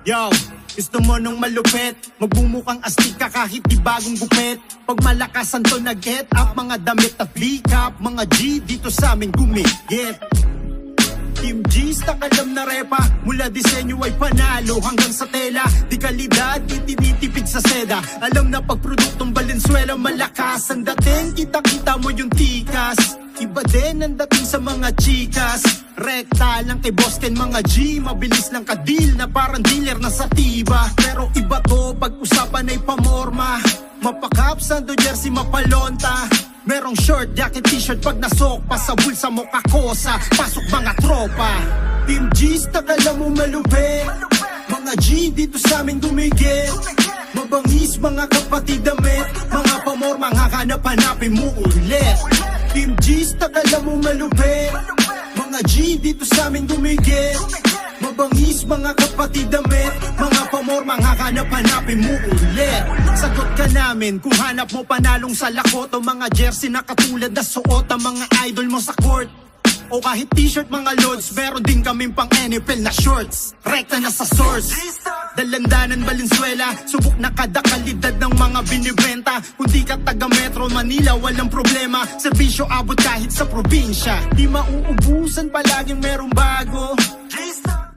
Yo, gusto mo nung malupit, magbumukang astig ka kahit di bagong gupit. Pag malakasan to nag-get up, mga damit at B-cup, mga G dito sa amin gumigit. Team G's takalam na repa, mula disenyo ay panalo hanggang sa tela. Di kalidad, di tinitipid sa seda. Alam na pag produktong Valenzuela malakas ang dating, kita-kita mo yung tikas. Iba din ang dating sa mga chikas. Rekta lang kay boss Ken mga G, mabilis lang ka-deal na parang dealer na sativa. Pero iba to pag usapan ay pamorma, mapakap, sando, jersey, mapalonta. Merong short, jacket, t-shirt pag nasok pa sa bulsa mo kakosa. Pasok mga tropa. Team G's takala mo malupit, mga G dito sa amin gumigit. Mabangis mga kapatid damit, mga pamorma hahanap-hanapin mo ulit. Team G's takala mo malupit, mga G dito sa amin gumigit. Mabangis mga kapatid damit, mga pamorma hahanap-hanapin mo ulit. Sagot ka namin kung hanap mo panalong sa lakot, o mga jersey na katulad na suot ang mga idol mo sa court. O kahit t-shirt mga lods, meron din kaming pang NFL na shorts. Rekta na sa source, Dalandanan Valenzuela, subok na kada kalidad ng mga binibenta. Kung di ka taga Metro Manila, walang problema, serbisyo abot kahit sa probinsya. Di mauubusan, palaging merong bago.